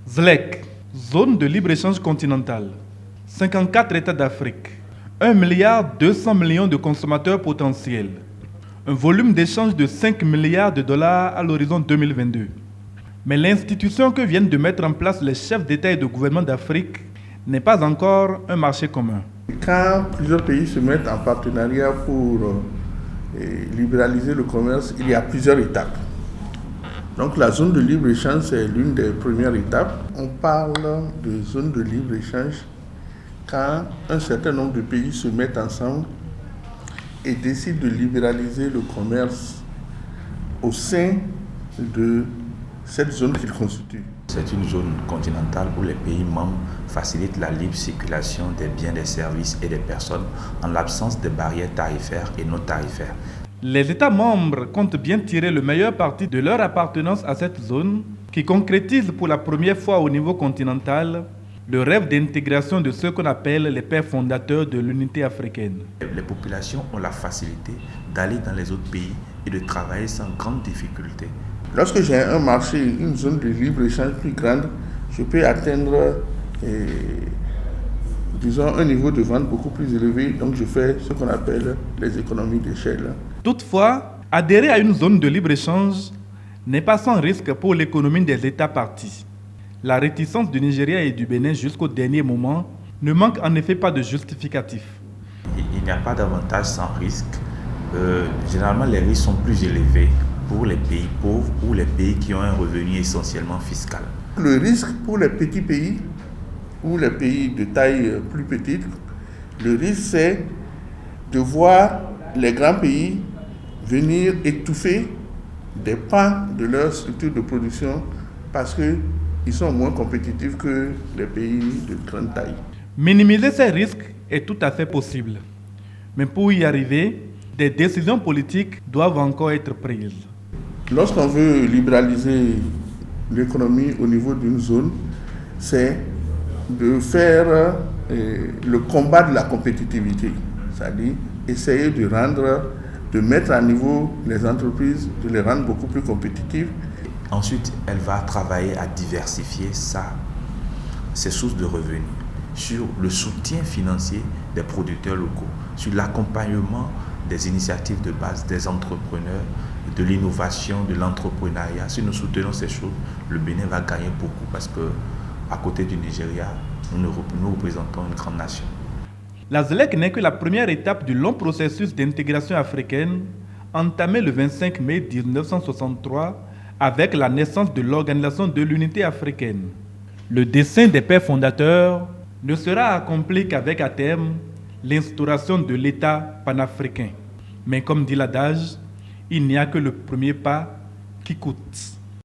ZLEC, Zone de libre-échange continentale. 54 États d'Afrique. 1,2 milliard de consommateurs potentiels. Un volume d'échange de 5 milliards de dollars à l'horizon 2022. Mais l'institution que viennent de mettre en place les chefs d'État et de gouvernement d'Afrique n'est pas encore un marché commun. Quand plusieurs pays se mettent en partenariat pour libéraliser le commerce, il y a plusieurs étapes. Donc la zone de libre-échange, c'est l'une des premières étapes. On parle de zone de libre-échange quand un certain nombre de pays se mettent ensemble et décident de libéraliser le commerce au sein de cette zone qu'ils constituent. C'est une zone continentale où les pays membres facilitent la libre circulation des biens, des services et des personnes en l'absence de barrières tarifaires et non tarifaires. Les États membres comptent bien tirer le meilleur parti de leur appartenance à cette zone qui concrétise pour la première fois au niveau continental le rêve d'intégration de ceux qu'on appelle les pères fondateurs de l'unité africaine. Les populations ont la facilité d'aller dans les autres pays et de travailler sans grande difficulté. Lorsque j'ai un marché, une zone de libre-échange plus grande, je peux atteindre un niveau de vente beaucoup plus élevé. Donc je fais ce qu'on appelle les économies d'échelle. Toutefois, adhérer à une zone de libre-échange n'est pas sans risque pour l'économie des États partis. La réticence du Nigeria et du Bénin jusqu'au dernier moment ne manque en effet pas de justificatif. Il n'y a pas d'avantage sans risque. Généralement, les risques sont plus élevés pour les pays pauvres ou les pays qui ont un revenu essentiellement fiscal. Le risque pour les petits pays ou les pays de taille plus petite, le risque c'est de voir les grands pays venir étouffer des pans de leur structure de production parce qu'ils sont moins compétitifs que les pays de grande taille. Minimiser ces risques est tout à fait possible. Mais pour y arriver, des décisions politiques doivent encore être prises. Lorsqu'on veut libéraliser l'économie au niveau d'une zone, c'est de faire le combat de la compétitivité, c'est-à-dire essayer de mettre à niveau les entreprises, de les rendre beaucoup plus compétitives. Ensuite, elle va travailler à diversifier ses sources de revenus, sur le soutien financier des producteurs locaux, sur l'accompagnement des initiatives de base des entrepreneurs, de l'innovation, de l'entrepreneuriat. Si nous soutenons ces choses, le Bénin va gagner beaucoup parce que à côté du Nigeria, nous représentons une grande nation. La ZLEC n'est que la première étape du long processus d'intégration africaine entamé le 25 mai 1963 avec la naissance de l'Organisation de l'Unité africaine. Le dessein des pères fondateurs ne sera accompli qu'avec à terme l'instauration de l'État panafricain. Mais comme dit l'adage, il n'y a que le premier pas qui coûte.